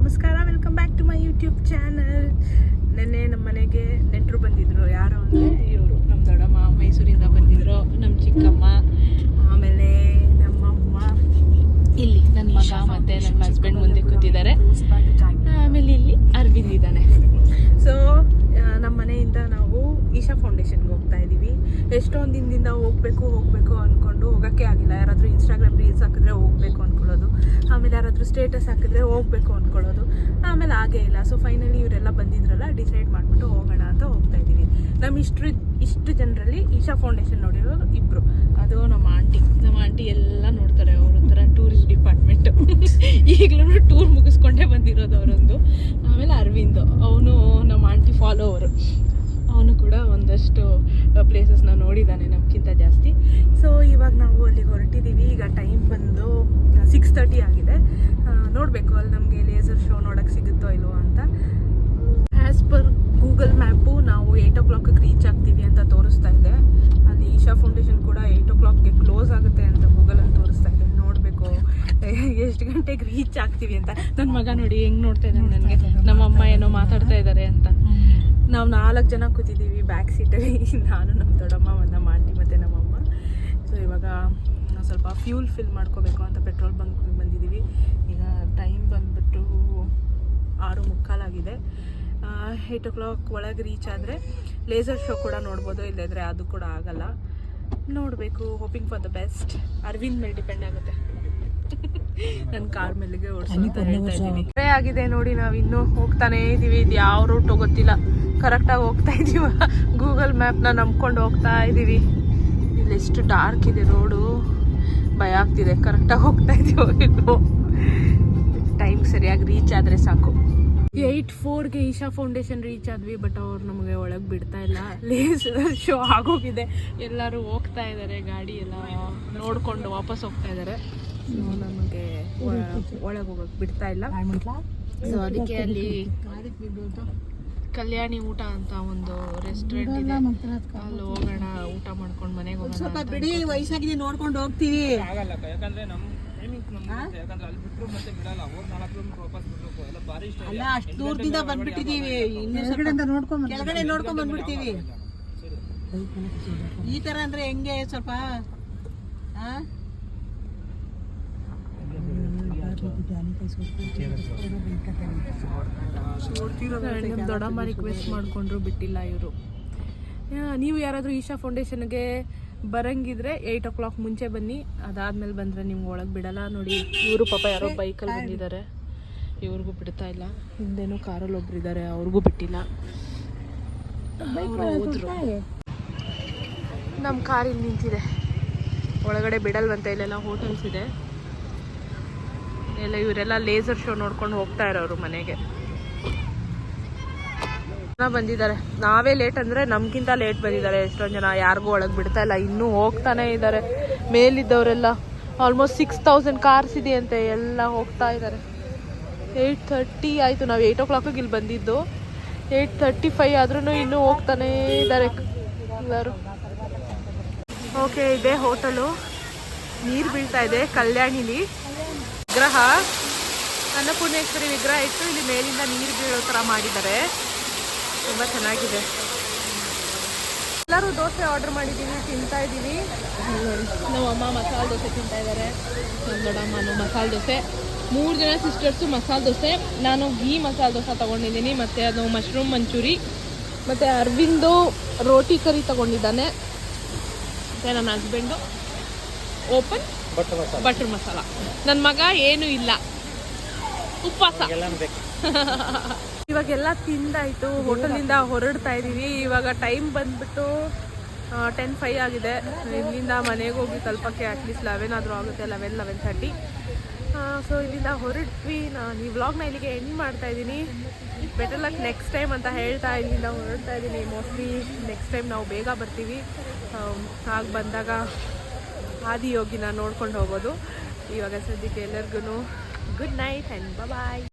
ನಮಸ್ಕಾರ, welcome back to my YouTube channel. ನೆನ್ನೆ ನಮ್ಮ ಮನೆಗೆ ನೆಂಟರು ಬಂದಿದ್ರು. ಯಾರು ಅಂದರೆ ಇವರು ನಮ್ಮ ದೊಡ್ಡಮ್ಮ ಮೈಸೂರಿಂದ ಬಂದಿದ್ರು, ನಮ್ಮ ಚಿಕ್ಕಮ್ಮ, ಆಮೇಲೆ ನಮ್ಮಮ್ಮ, ಇಲ್ಲಿ ನನ್ನ ಮಗ ಮತ್ತು ನನ್ನ ಹಸ್ಬೆಂಡ್ ಮುಂದೆ ಕೂತಿದ್ದಾರೆ. ಆಮೇಲೆ ಇಲ್ಲಿ ಅರವಿಂದ್ ಇದ್ದಾನೆ. ಸೊ ನಮ್ಮ ಮನೆಯಿಂದ ನಾವು ಈಶಾ ಫೌಂಡೇಶನ್ಗೆ ಹೋಗ್ತಾ ಇದ್ದೀವಿ. ಎಷ್ಟೊಂದು ದಿನದಿಂದ ಹೋಗಬೇಕು ಅಂದ್ಕೊಂಡು ಹೋಗೋಕ್ಕೆ ಆಗಿಲ್ಲ. ಯಾರಾದರೂ ಇನ್ಸ್ಟಾಗ್ರಾಮ್ ರೀಲ್ಸ್ ಹಾಕಿದ್ರೆ ಹೋಗಬೇಕು ಅಂದ್ಕೊಳ್ಳೋದು, ಆಮೇಲೆ ಯಾರಾದರೂ ಸ್ಟೇಟಸ್ ಹಾಕಿದ್ರೆ ಹೋಗಬೇಕು ಅಂದ್ಕೊಳ್ಳೋದು, ಆಮೇಲೆ ಆಗೇ ಇಲ್ಲ. ಸೊ ಫೈನಲಿ ಇವರೆಲ್ಲ ಬಂದಿದ್ರಲ್ಲ, ಡಿಸೈಡ್ ಮಾಡಿಬಿಟ್ಟು ಹೋಗೋಣ ಅಂತ ಹೋಗ್ತಾ ಇದ್ದೀವಿ. ನಮ್ಮ ಇಷ್ಟು ಜನರಲ್ಲಿ ಈಶಾ ಫೌಂಡೇಶನ್ ನೋಡಿರೋದು ಇಬ್ಬರು, ಅದು ನಮ್ಮ ಆಂಟಿ ಎಲ್ಲ ನೋಡ್ತಾರೆ. ಅವ್ರ ಒಂಥರ ಟೂರಿಸ್ಟ್ ಡಿಪಾರ್ಟ್ಮೆಂಟು. ಈಗಲೂ ಟೂರ್ ಮುಗಿಸ್ಕೊಂಡೇ ಬಂದಿರೋದು ಅವರೊಂದು. ಆಮೇಲೆ ಅರವಿಂದ್, ಅವನು ನಮ್ಮ ಆಂಟಿ ಫಾಲೋವರು. ಅವನು ಕೂಡ ಒಂದಷ್ಟು ಪ್ಲೇಸಸ್ನ ನೋಡಿದ್ದಾನೆ ನಮ್ಗಿಂತ ಜಾಸ್ತಿ. ಸೊ ಇವಾಗ ನಾವು ಅಲ್ಲಿಗೆ ಹೊರಟಿದ್ದೀವಿ. ಈಗ ಟೈಮ್ ಬಂದು 6:30 ಆಗಿದೆ. ನೋಡಬೇಕು ಅಲ್ಲಿ ನಮಗೆ ಲೇಸರ್ ಶೋ ನೋಡೋಕ್ಕೆ ಸಿಗುತ್ತೋ ಇಲ್ವೋ ಅಂತ. ಆ್ಯಸ್ ಪರ್ ಗೂಗಲ್ ಮ್ಯಾಪು ನಾವು 8 o'clock ರೀಚ್ ಆಗ್ತೀವಿ ಅಂತ ತೋರಿಸ್ತಾ ಇದೆ. ಅಲ್ಲಿ ಈಶಾ ಫೌಂಡೇಶನ್ ಕೂಡ 8 o'clockಗೆ ಕ್ಲೋಸ್ ಆಗುತ್ತೆ ಅಂತ ಗೂಗಲಲ್ಲಿ ತೋರಿಸ್ತಾ ಇದೆ. ನೋಡಬೇಕು ಎಷ್ಟು ಗಂಟೆಗೆ ರೀಚ್ ಆಗ್ತೀವಿ ಅಂತ. ನನ್ನ ಮಗ ನೋಡಿ ಹೆಂಗೆ ನೋಡ್ತಾ ಇದ್ದಾನೆ ನನಗೆ. ನಮ್ಮಮ್ಮ ಏನೋ ಮಾತಾಡ್ತಾ ಇದ್ದಾರೆ ಅಂತ. ನಾವು 4 ಜನ ಕೂತಿದ್ದೀವಿ ಬ್ಯಾಕ್ ಸೀಟಲ್ಲಿ. ನಾನು, ನಮ್ಮ ದೊಡ್ಡಮ್ಮ, ನಮ್ಮ ಆಂಟಿ ಮತ್ತು ನಮ್ಮಮ್ಮ. ಸೊ ಇವಾಗ ಸ್ವಲ್ಪ ಫ್ಯೂಲ್ ಫಿಲ್ ಮಾಡ್ಕೋಬೇಕು ಅಂತ ಪೆಟ್ರೋಲ್ ಬಂಕ್ಗೆ ಬಂದಿದ್ದೀವಿ. ಈಗ ಟೈಮ್ ಬಂದುಬಿಟ್ಟು 6:45 ಆಗಿದೆ. 8 o'clock ಒಳಗೆ ರೀಚ್ ಆದರೆ ಲೇಸರ್ ಶೋ ಕೂಡ ನೋಡ್ಬೋದು, ಇಲ್ಲದ್ರೆ ಅದು ಕೂಡ ಆಗಲ್ಲ. ನೋಡಬೇಕು, hoping for the best. Arvind ಮೇಲೆ ಡಿಪೆಂಡ್ ಆಗುತ್ತೆ. ನನ್ನ ಕಾರ್ ಮೇಲೆಗೆ ಓಡಿಸ್ತಾ ಹೇಳ್ತಾ ಇದ್ದೀನಿ. ಆಗಿದೆ ನೋಡಿ, ನಾವು ಇನ್ನೂ ಹೋಗ್ತಾನೇ ಇದ್ದೀವಿ. ಇದು ಯಾವ ರೂಟು ಗೊತ್ತಿಲ್ಲ. ಕರೆಕ್ಟಾಗಿ ಹೋಗ್ತಾ ಇದ್ದೀವ, ಗೂಗಲ್ ಮ್ಯಾಪ್ನ ನಂಬ್ಕೊಂಡು ಹೋಗ್ತಾ ಇದ್ದೀವಿ. ಇಲ್ಲಿ ಎಷ್ಟು ಡಾರ್ಕ್ ಇದೆ ರೋಡು, ಭಯ ಆಗ್ತಿದೆ. ಕರೆಕ್ಟಾಗಿ ಹೋಗ್ತಾ ಇದ್ದೀವಿ. ಟೈಮ್ ಸರಿಯಾಗಿ ರೀಚ್ ಆದರೆ ಸಾಕು. 8:04ಗೆ ಈಶಾ ಫೌಂಡೇಶನ್ ರೀಚ್ ಆದ್ವಿ. ಬಟ್ ಅವ್ರು ನಮಗೆ ಒಳಗೆ ಬಿಡ್ತಾ ಇಲ್ಲ. ಲೇಸರ್ ಶೋ ಆಗೋಗಿದೆ. ಎಲ್ಲರೂ ಹೋಗ್ತಾ ಇದ್ದಾರೆ, ಗಾಡಿ ಎಲ್ಲ ನೋಡಿಕೊಂಡು ವಾಪಸ್ ಹೋಗ್ತಾ ಇದ್ದಾರೆ. ನಮಗೆ ಒಳಗೆ ಹೋಗೋಕೆ ಬಿಡ್ತಾ ಇಲ್ಲ. ಸೊ ಅದಕ್ಕೆ ಅಲ್ಲಿ ಕಲ್ಯಾಣಿ ಊಟ ಅಂತ ಒಂದು ರೆಸ್ಟೋರೆಂಟ್ ಇದೆ, ಅಲ್ಲಿ ಹೋಗೋಣ, ಊಟ ಮಾಡ್ಕೊಂಡು ಮನೆಗೆ ಹೋಗೋಣ. ಸ್ವಲ್ಪ ಬಿಡಿ, ವಯಸ್ಸಾಗಿದೆ, ನೋಡ್ಕೊಂಡು ಹೋಗ್ತೀವಿ. ಅಲ್ಲ, ಅಷ್ಟು ದೂರದಿಂದ ಬಂದ್ಬಿಟ್ಟಿದೀವಿ. ಕೆಳಗಡೆ ನೋಡ್ಕೊಂಡ್ ಬಂದ್ಬಿಡ್ತೀವಿ. ಈ ತರ ಅಂದ್ರೆ ಹೆಂಗೆ? ಸ್ವಲ್ಪ ದೊಡ್ಡಮ್ಮ ರಿಕ್ವೆಸ್ಟ್ ಮಾಡ್ಕೊಂಡ್ರು, ಬಿಟ್ಟಿಲ್ಲ ಇವರು. ನೀವು ಯಾರಾದರೂ ಈಶಾ ಫೌಂಡೇಶನ್ಗೆ ಬರಂಗಿದ್ರೆ 8 o'clock ಮುಂಚೆ ಬನ್ನಿ. ಅದಾದ್ಮೇಲೆ ಬಂದರೆ ನಿಮ್ಗೆ ಒಳಗೆ ಬಿಡಲ್ಲ. ನೋಡಿ, ಇವರು ಪಾಪ ಯಾರೋ ಬೈಕಲ್ಲಿ ಬಂದಿದ್ದಾರೆ, ಇವ್ರಿಗೂ ಬಿಡ್ತಾ ಇಲ್ಲ. ಹಿಂದೇನೋ ಕಾರಲ್ಲಿ ಒಬ್ರು ಇದ್ದಾರೆ, ಅವ್ರಿಗೂ ಬಿಟ್ಟಿಲ್ಲ. ಹೋದ್ರು. ನಮ್ಮ ಕಾರ್ ಇಲ್ಲಿ ನಿಂತಿದೆ, ಒಳಗಡೆ ಬಿಡಲ್ವಂತೆ. ಇಲ್ಲೆಲ್ಲ ಹೋಟೆಲ್ಸ್ ಇದೆ ಎಲ್ಲ. ಇವರೆಲ್ಲ ಲೇಸರ್ ಶೋ ನೋಡ್ಕೊಂಡು ಹೋಗ್ತಾ ಇರೋರು ಮನೆಗೆ. ಬಂದಿದ್ದಾರೆ. ನಾವೇ ಲೇಟ್ ಅಂದರೆ ನಮ್ಗಿಂತ ಲೇಟ್ ಬಂದಿದ್ದಾರೆ ಎಷ್ಟೊಂದು ಜನ. ಯಾರಿಗೂ ಒಳಗೆ ಬಿಡ್ತಾ ಇಲ್ಲ, ಇನ್ನೂ ಹೋಗ್ತಾನೆ ಇದ್ದಾರೆ. ಮೇಲಿದ್ದವರೆಲ್ಲ ಆಲ್ಮೋಸ್ಟ್ 6,000 ಕಾರ್ಸ್ ಇದೆಯಂತೆ, ಎಲ್ಲ ಹೋಗ್ತಾ ಇದ್ದಾರೆ. 8:30 ಆಯಿತು. ನಾವು 8 o'clock ಇಲ್ಲಿ ಬಂದಿದ್ದು. 8:35 ಆದ್ರೂ ಇನ್ನೂ ಹೋಗ್ತಾನೇ ಇದ್ದಾರೆ ಎಲ್ಲರೂ. ಓಕೆ, ಇದೆ ಹೋಟೆಲು. ನೀರು ಬೀಳ್ತಾ ಇದೆ. ಕಲ್ಯಾಣಿಲಿ ವಿಗ್ರಹ, ಅನ್ನಪೂರ್ಣೇಶ್ವರಿ ವಿಗ್ರಹ ಇಟ್ಟು ಇಲ್ಲಿ ಮೇಲಿಂದ ನೀರು ಬೀಳೋ ಥರ ಮಾಡಿದ್ದಾರೆ. ತುಂಬ ಚೆನ್ನಾಗಿದೆ. ಎಲ್ಲರೂ ದೋಸೆ ಆರ್ಡರ್ ಮಾಡಿದ್ದೀವಿ, ತಿಂತಾ ಇದ್ದೀವಿ. ನಮ್ಮ ಅಮ್ಮ ಮಸಾಲೆ ದೋಸೆ ತಿಂತಾ ಇದ್ದಾರೆ, ನಮ್ಮ ದೊಡ್ಡಮ್ಮನು ಮಸಾಲೆ ದೋಸೆ. 3 ಜನ ಸಿಸ್ಟರ್ಸು ಮಸಾಲೆ ದೋಸೆ. ನಾನು ಘೀ ಮಸಾಲೆ ದೋಸೆ ತೊಗೊಂಡಿದ್ದೀನಿ, ಮತ್ತು ಅದು ಮಶ್ರೂಮ್ ಮಂಚೂರಿ. ಮತ್ತು ಅರವಿಂದು ರೋಟಿ ಕರಿ ತೊಗೊಂಡಿದ್ದಾನೆ. ಮತ್ತು ನನ್ನ ಹಸ್ಬೆಂಡು ಓಪನ್ ಬಟರ್ ಮಸಾಲ. ನನ್ನ ಮಗ ಏನೂ ಇಲ್ಲ, ಉಪವಾಸ. ಇವಾಗೆಲ್ಲ ತಿಂದಾಯಿತು, ಹೋಟೆಲಿಂದ ಹೊರಡ್ತಾ ಇದ್ದೀವಿ. ಇವಾಗ ಟೈಮ್ ಬಂದುಬಿಟ್ಟು 10:05 ಆಗಿದೆ. ಇಲ್ಲಿಂದ ಮನೆಗೆ ಹೋಗಿ ತಲುಪಕ್ಕೆ ಅಟ್ಲೀಸ್ಟ್ 11 ಆದರೂ ಆಗುತ್ತೆ, 11:30. ಸೊ ಇಲ್ಲಿಂದ ಹೊರಡ್ವಿ. ನಾನು ಈ ವ್ಲಾಗ್ನ ಇಲ್ಲಿಗೆ ಎಂಡ್ ಮಾಡ್ತಾ ಇದ್ದೀನಿ. ಬೆಟರ್ ಲಕ್ ನೆಕ್ಸ್ಟ್ ಟೈಮ್ ಅಂತ ಹೇಳ್ತಾ ಇಲ್ಲಿಂದ ಹೊರಡ್ತಾ ಇದ್ದೀನಿ. ಮೋಸ್ಟ್ಲಿ ನೆಕ್ಸ್ಟ್ ಟೈಮ್ ನಾವು ಬೇಗ ಬರ್ತೀವಿ. ಹಾಗೆ ಬಂದಾಗ ಆದಿಯೋಗಿನ ನೋಡ್ಕೊಂಡು ಹೋಗೋದು. ಇವಾಗ ಸದ್ಯಕ್ಕೆ ಎಲ್ಲರಿಗೂ ಗುಡ್ ನೈಟ್ ಆ್ಯಂಡ್ ಬಾಯ್.